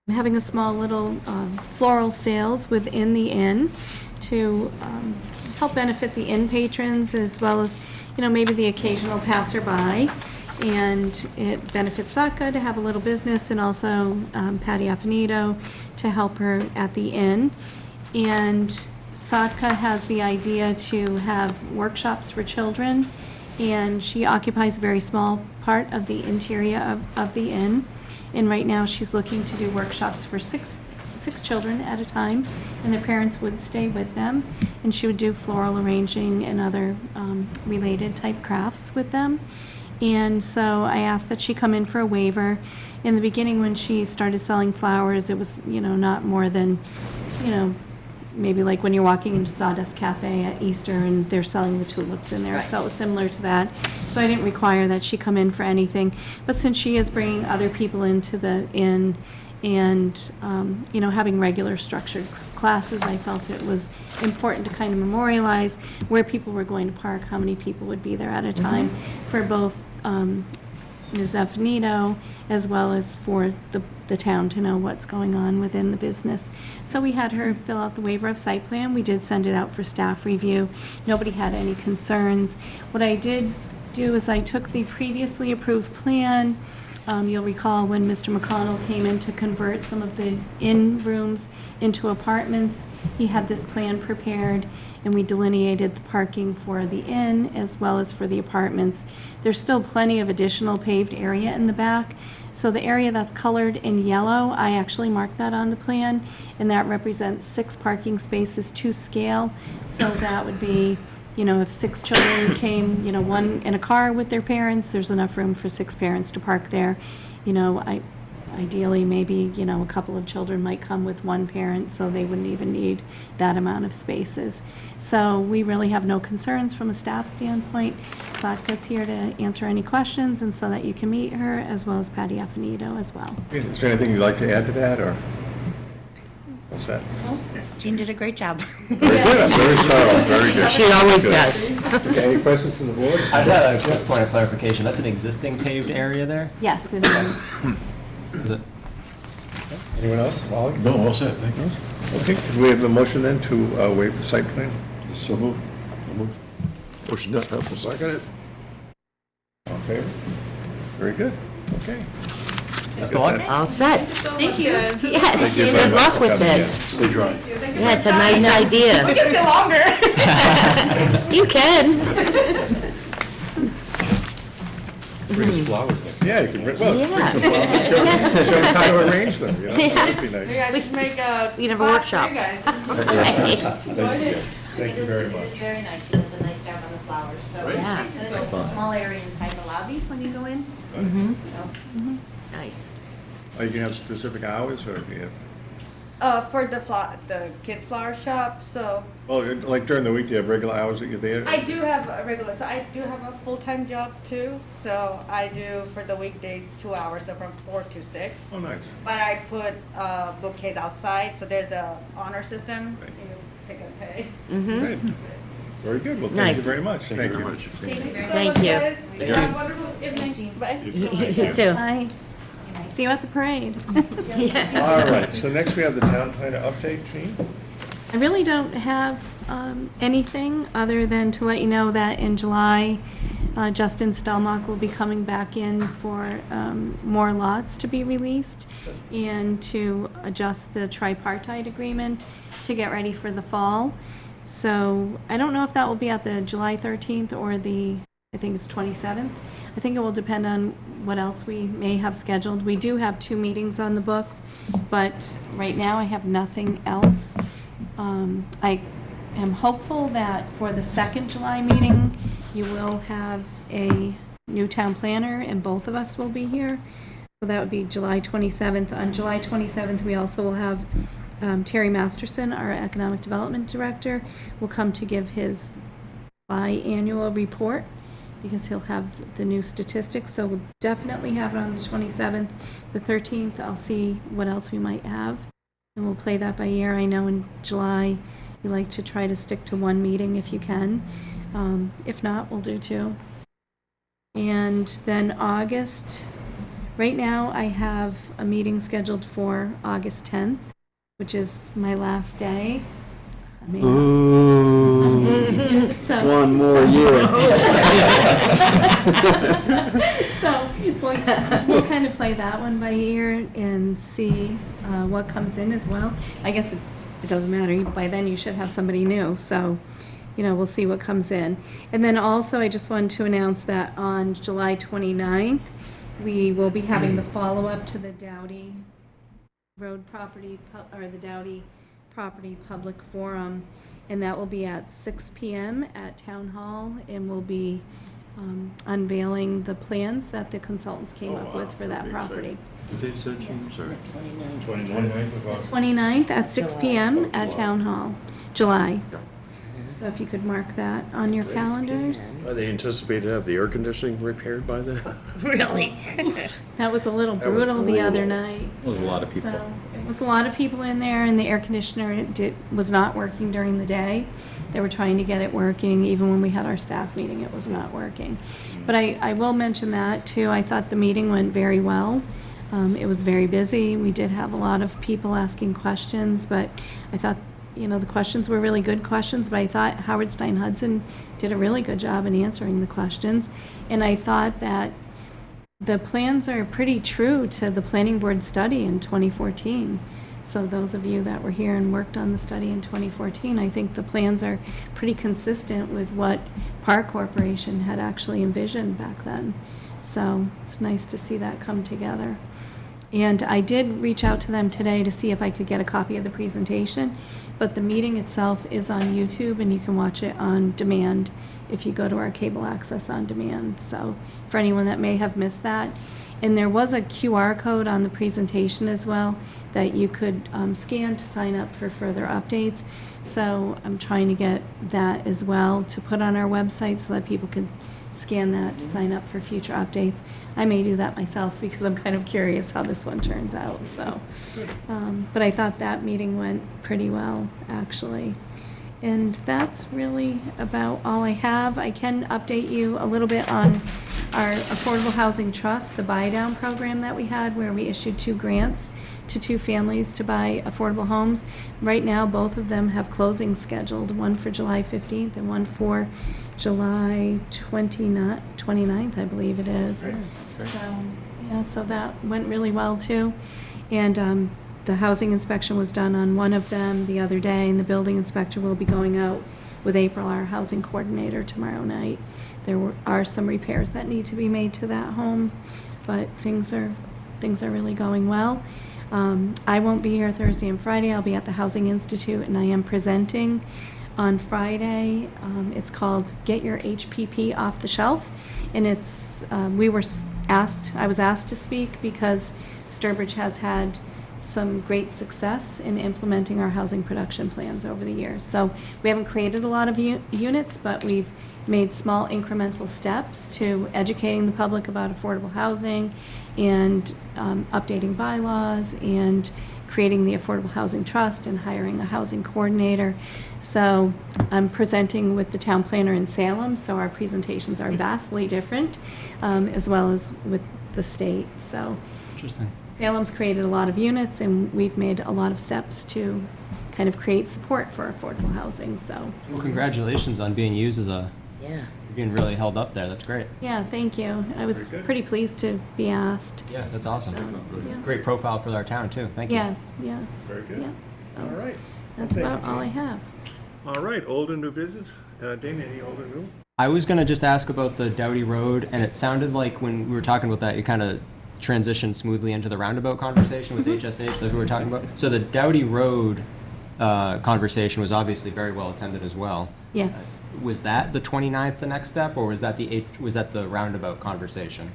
having a small little floral sales within the inn to help benefit the inn patrons as well as, maybe the occasional passerby. And it benefits Satka to have a little business, and also Patty Affinito to help her at the inn. And Satka has the idea to have workshops for children, and she occupies a very small part of the interior of the inn. And right now, she's looking to do workshops for six children at a time, and their parents would stay with them. And she would do floral arranging and other related type crafts with them. And so I asked that she come in for a waiver. In the beginning, when she started selling flowers, it was, not more than, maybe like when you're walking into Sawdust Cafe at Easter and they're selling the tulips in there. Right. So it was similar to that. So I didn't require that she come in for anything. But since she is bringing other people into the inn and, having regular structured classes, I felt it was important to kind of memorialize where people were going to park, how many people would be there at a time, for both Ms. Affinito as well as for the town to know what's going on within the business. So we had her fill out the waiver of site plan. We did send it out for staff review. Nobody had any concerns. What I did do is I took the previously approved plan. You'll recall when Mr. McConnell came in to convert some of the inn rooms into apartments, he had this plan prepared, and we delineated the parking for the inn as well as for the apartments. There's still plenty of additional paved area in the back. So the area that's colored in yellow, I actually marked that on the plan, and that represents 6 parking spaces to scale. So that would be, if 6 children came, one in a car with their parents, there's enough room for 6 parents to park there. Ideally, maybe, a couple of children might come with one parent, so they wouldn't even need that amount of spaces. So we really have no concerns from a staff standpoint. Satka's here to answer any questions, and so that you can meet her, as well as Patty Affinito as well. Is there anything you'd like to add to that, or what's that? Jean did a great job. Very good, very thorough, very good. She always Good. does. Okay, any questions from the board? I had a quick point of clarification. That's an existing paved area there? Yes, it is. Is it? Anyone else? Wally? No, all set, thank you. Okay, do we have a motion then to waive the site plan? So moved. So moved. Motion done, I'll second it. All in favor? Very good, okay. Best of luck. All set. Thank you. Yes, Thank you very good much luck for with coming. it. Yeah. Stay dry. Yeah, it's a nice idea. We can stay longer. You can. Bring us flowers next. Yeah, you can bring, well, bring Yeah. some flowers. Show them how to arrange them, that'd be nice. Maybe I should make a We can have a class workshop. for you guys. Thank you very much. It's very nice. She does a nice job on the flowers, so. Yeah. And it's just a small area inside the lobby when you go in, so. Nice. Are you gonna have specific hours, or do you have, For the kids flower shop, so well, like during the week, do you have regular hours that you're there? I do have a regular, so I do have a full-time job too. So I do for the weekdays 2 hours, so from 4 to 6. Oh, nice. But I put bouquets outside, so there's a honor system. Right. You pick and pay. Great. Very good, well, thank you Nice. very much. Thank you very much. Thank you so Thank much, you. guys. you. Have a wonderful evening. Bye. You too. Bye. See you at the parade. Yeah. All right, so next we have the town planner update, Jean? I really don't have anything other than to let you know that in July, Justin Stelmach will be coming back in for more lots to be released and to adjust the tripartite agreement to get ready for the fall. So I don't know if that will be at the July 13th or I think it's 27th. I think it will depend on what else we may have scheduled. We do have 2 meetings on the books, but right now I have nothing else. I am hopeful that for the second July meeting, you will have a new town planner and both of us will be here. So that would be July 27th. On July 27th, we also will have Terry Masterson, our Economic Development Director, will come to give his biannual report because he'll have the new statistics. So we'll definitely have it on the 27th. The 13th, I'll see what else we might have, and we'll play that by ear. I know in July, you like to try to stick to 1 meeting if you can. If not, we'll do 2. And then August, Right now, I have a meeting scheduled for August 10th, which is my last day. I mean, Ooh, so- one more year. So we'll kind of play that one by ear and see what comes in as well. I guess it doesn't matter. By then, you should have somebody new. So, we'll see what comes in. And then also, I just wanted to announce that on July 29th, we will be having the follow-up to the Dowdy Road property, or the Dowdy Property Public Forum. And that will be at 6 p.m. at Town Hall, and we'll be unveiling the plans that the consultants came up with for that property. What date is that, Jean? Yes. Sorry. 29th of August. 29th at 6 p.m. at Town Hall, July. Yeah. So if you could mark that on your calendars. Are they anticipated to have the air conditioning repaired by then? Really? That was a little That was brutal the other brutal. night. There was a lot of people. So it was a lot of people in there, and the air conditioner was not working during the day. They were trying to get it working. Even when we had our staff meeting, it was not working. But I will mention that too. I thought the meeting went very well. It was very busy. We did have a lot of people asking questions, but I thought, the questions were really good questions, but I thought Howard Stein Hudson did a really good job in answering the questions. And I thought that the plans are pretty true to the planning board study in 2014. So those of you that were here and worked on the study in 2014, I think the plans are pretty consistent with what Park Corporation had actually envisioned back then. So it's nice to see that come together. And I did reach out to them today to see if I could get a copy of the presentation, but the meeting itself is on YouTube, and you can watch it on demand if you go to our cable access on demand. So for anyone that may have missed that. And there was a QR code on the presentation as well that you could scan to sign up for further updates. So I'm trying to get that as well to put on our website so that people can scan that to sign up for future updates. I may do that myself because I'm kind of curious how this one turns out, so. But I thought that meeting went pretty well, actually. And that's really about all I have. I can update you a little bit on our Affordable Housing Trust, the buy-down program that we had, where we issued 2 grants to 2 families to buy affordable homes. Right now, both of them have closings scheduled, one for July 15th and one for July 29th, I believe it is. So that went really well too. And the housing inspection was done on one of them the other day, and the building inspector will be going out with April, our housing coordinator, tomorrow night. There are some repairs that need to be made to that home, but things are really going well. I won't be here Thursday and Friday. I'll be at the Housing Institute, and I am presenting on Friday. It's called Get Your HPP Off the Shelf, and it's I was asked to speak because Sturbridge has had some great success in implementing our housing production plans over the years. So we haven't created a lot of units, but we've made small incremental steps to educating the public about affordable housing and updating bylaws and creating the Affordable Housing Trust and hiring a housing coordinator. So I'm presenting with the town planner in Salem, so our presentations are vastly different, as well as with the state. So Interesting. Salem's created a lot of units, and we've made a lot of steps to kind of create support for affordable housing, so. Well, congratulations on being used as a, Yeah. being really held up there. That's great. Yeah, thank you. I was Very good. pretty pleased to be asked. Yeah, that's awesome. Yeah. Great profile for our town too. Thank you. Yes, yes. Very good. Yeah. So All right. That's Thank about you, all I Jane. have. All right, old and new business. Dana, any old and new? I was gonna just ask about the Doughty Road, and it sounded like when we were talking about that, you kind of transitioned smoothly into the roundabout conversation with HSH. That's what we were talking about. So the Doughty Road conversation was obviously very well attended as well. Yes. Was that the 29th the next step, or was that the roundabout conversation?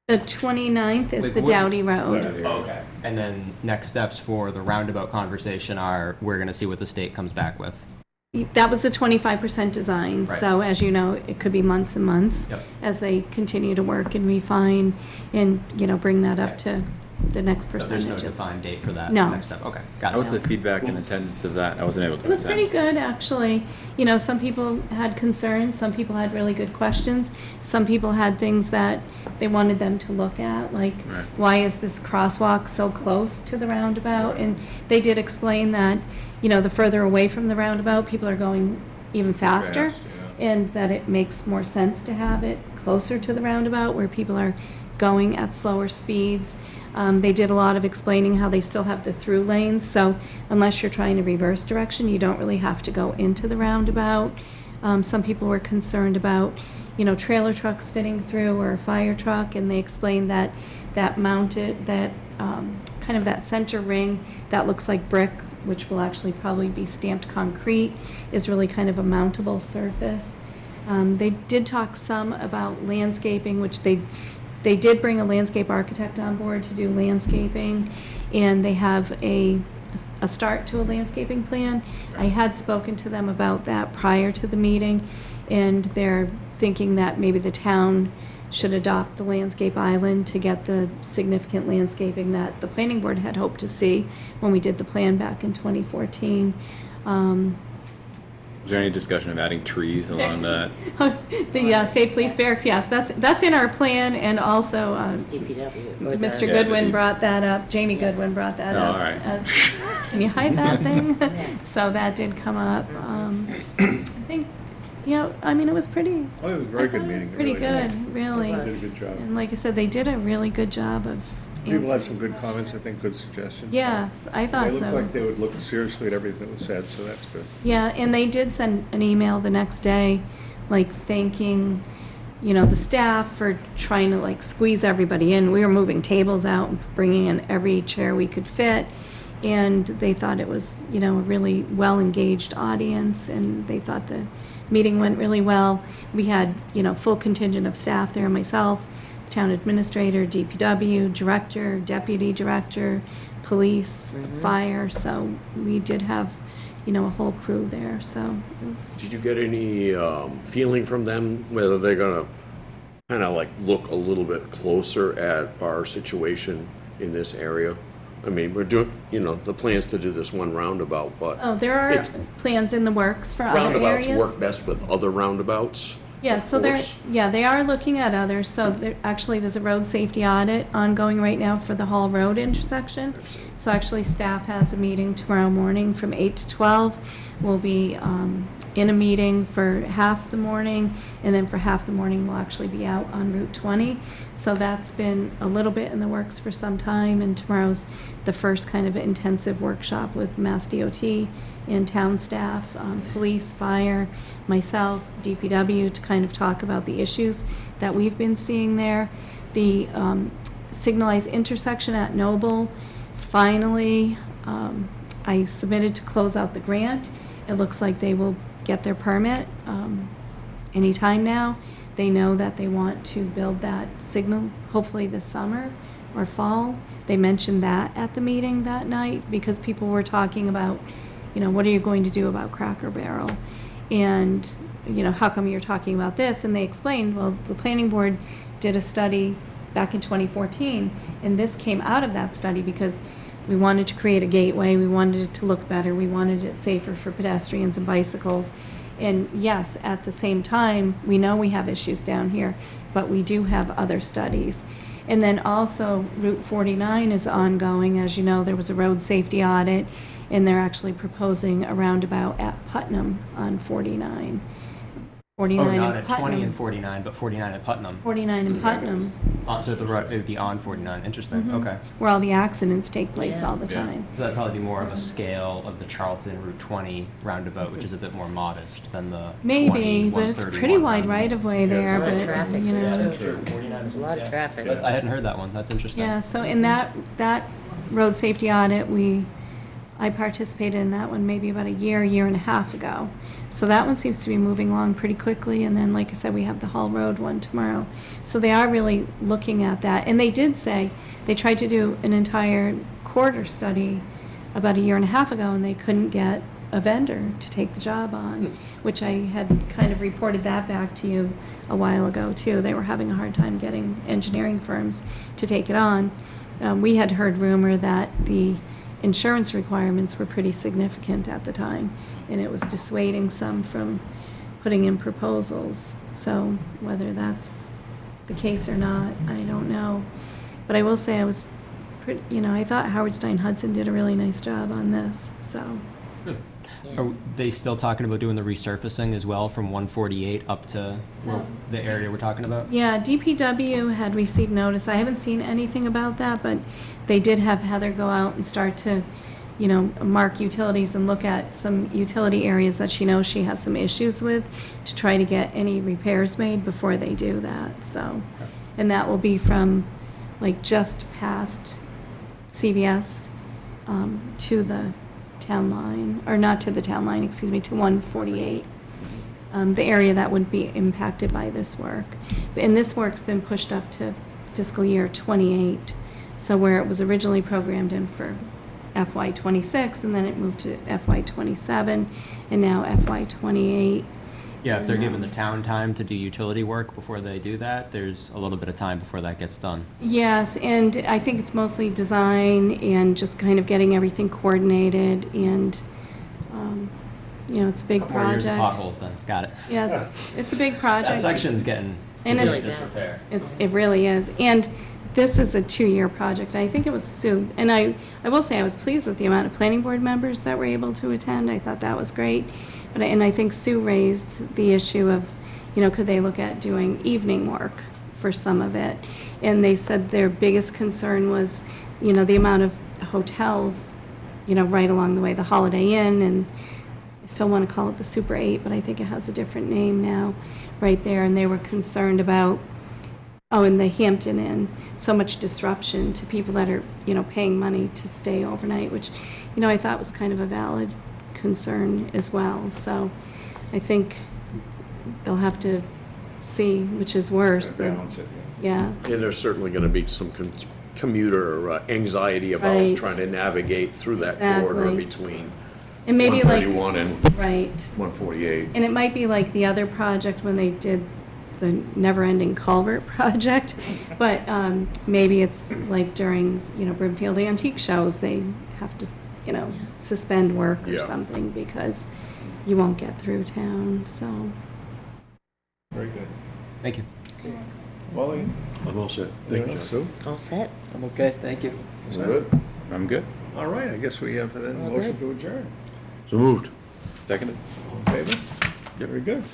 The 29th is Like the what- Dowdy Road. Okay. And then next steps for the roundabout conversation are, we're gonna see what the state comes back with. That was the 25% design, Right. so as you know, it could be months and months Yep. as they continue to work and refine and, bring that up to the next But there's no percentages. defined date for that No. next step. Okay, got How was the it. feedback and attendance of that? I wasn't able to It was attend. pretty good, actually. You know, some people had concerns, some people had really good questions, some people had things that they wanted them to look at, like, Right. why is this crosswalk so close to the roundabout? And they did explain that, you know, the further away from the roundabout, people are going even faster, Fast, and that it makes more sense to have it closer to the roundabout where people are going at slower speeds. They did a lot of explaining how they still have the through lanes, so unless you're trying to reverse direction, you don't really have to go into the roundabout. Some people were concerned about, you know, trailer trucks fitting through or a fire truck, and they explained that kind of that center ring that looks like brick, which will actually probably be stamped concrete, is really kind of a mountable surface. They did talk some about landscaping, which they did bring a landscape architect on board to do landscaping, and they have a start to a landscaping plan. I had spoken to them about that prior to the meeting, and they're thinking that maybe the town should adopt the landscape island to get the significant landscaping that the planning board had hoped to see when we did the plan back in 2014. Was there any discussion of adding trees along that? The state police barracks, yes, that's in our plan, and also DPW. Mr. Yeah, Goodwin the- brought that up, Jamie Goodwin brought that Oh, up. all right. Can you hide that thing? So that did come up. I think, you know, I mean, it was pretty. Oh, it was a very I thought good it was meeting. pretty really good, really. They did a good job. And like I said, they did a really good job of People had some answering. good comments, I think, good suggestions. Yes, I thought They so. looked like they would look seriously at everything that was said, so that's good. Yeah, and they did send an email the next day, like thanking, you know, the staff for trying to like squeeze everybody in. We were moving tables out and bringing in every chair we could fit. And they thought it was, you know, a really well-engaged audience, and they thought the meeting went really well. We had, you know, full contingent of staff there, myself, the town administrator, DPW, director, deputy director, police, fire, so we did have, you know, a whole crew there, so it was, Did you get any feeling from them whether they're gonna kind of like look a little bit closer at our situation in this area? I mean, we're doing, you know, the plans to do this one roundabout, but oh, there are It's- plans in the works for other roundabouts areas. work best with other roundabouts. Yeah, so they're, course. yeah, they are looking at others, so there, actually, there's a road safety audit ongoing right now for the Hall Road intersection. So actually, staff has a meeting tomorrow morning from 8 to 12. We'll be in a meeting for half the morning, and then for half the morning, we'll actually be out on Route 20. So that's been a little bit in the works for some time, and tomorrow's the first kind of intensive workshop with Mass DOT and town staff, police, fire, myself, DPW, to kind of talk about the issues that we've been seeing there. The signalized intersection at Noble, finally, I submitted to close out the grant. It looks like they will get their permit anytime now. They know that they want to build that signal hopefully this summer or fall. They mentioned that at the meeting that night because people were talking about, you know, what are you going to do about Cracker Barrel? And, you know, how come you're talking about this? And they explained, well, the planning board did a study back in 2014, and this came out of that study because we wanted to create a gateway, we wanted it to look better, we wanted it safer for pedestrians and bicycles. And yes, at the same time, we know we have issues down here, but we do have other studies. And then also Route 49 is ongoing. As you know, there was a road safety audit, and they're actually proposing a roundabout at Putnam on 49. 49 Oh, in not at 20 Putnam. and 49, but 49 at Putnam. 49 in Putnam, So the road, it would be on 49. Interesting. Okay. where all the accidents take place all the Yeah. time. So that'd probably be more of a scale of the Charlton Route 20 roundabout, which is a bit more modest than the Maybe, 20, but it's 131 pretty wide roundabout. right-of-way there, a lot of but, traffic you there, know. too. True. 49 is A lot of yeah. traffic. That's- I hadn't heard that one. That's interesting. Yeah, so in that road safety audit, I participated in that one maybe about a year and a half ago. So that one seems to be moving along pretty quickly, and then, like I said, we have the Hall Road one tomorrow. So they are really looking at that, and they did say, they tried to do an entire quarter study about a year and a half ago, and they couldn't get a vendor to take the job on, which I had kind of reported that back to you a while ago, too. They were having a hard time getting engineering firms to take it on. we had heard rumor that the insurance requirements were pretty significant at the time, and it was dissuading some from putting in proposals. So whether that's the case or not, I don't know. But I will say I was, I thought Howard Stein Hudson did a really nice job on this, so. Are they still talking about doing the resurfacing as well from 148 up to the area we're talking about? Yeah, DPW had received notice. I haven't seen anything about that, but they did have Heather go out and start to, mark utilities and look at some utility areas that she knows she has some issues with to try to get any repairs made before they do that, so. And that will be from, like, just past CVS to the town line, or not to the town line, excuse me, to 148. The area that would be impacted by this work. And this work's been pushed up to fiscal year '28, so where it was originally programmed in for FY '26, and then it moved to FY '27, and now FY '28. Yeah, if they're giving the town time to do utility work before they do that, there's a little bit of time before that gets done. Yes, and I think it's mostly design and just kind of getting everything coordinated, and, it's a big Couple more years of project. potholes then, got it. Yeah, it's a big That project. section's getting And in it's- disrepair. It really is. And this is a 2-year project. I think it was Sue, and I will say I was pleased with the amount of planning board members that were able to attend. I thought that was great. And I think Sue raised the issue of, could they look at doing evening work for some of it? And they said their biggest concern was, the amount of hotels, right along the way, the Holiday Inn, and I still want to call it the Super 8, but I think it has a different name now, right there. And they were concerned about, in the Hampton Inn, so much disruption to people that are, paying money to stay overnight, which, I thought was kind of a valid concern as well. So I think they'll have to see which is worse. Balance it, Yeah, And there's certainly gonna be some commuter anxiety about Right. trying to navigate through that corridor Exactly. between and maybe like, 131 and right. 148. And it might be like the other project when they did the never-ending culvert project, but maybe it's like during, Brimfield Antique Shows, they have to, suspend work or Yeah. something because you won't get through town, so. Very good. Thank you. Wally? I'm all set. Thank you, Yeah, John. Sue? All set? I'm okay, thank you. Is that- Good. I'm good. All right, I guess we have then All motion good. to adjourn. So moved. Seconded. All in favor? Very good.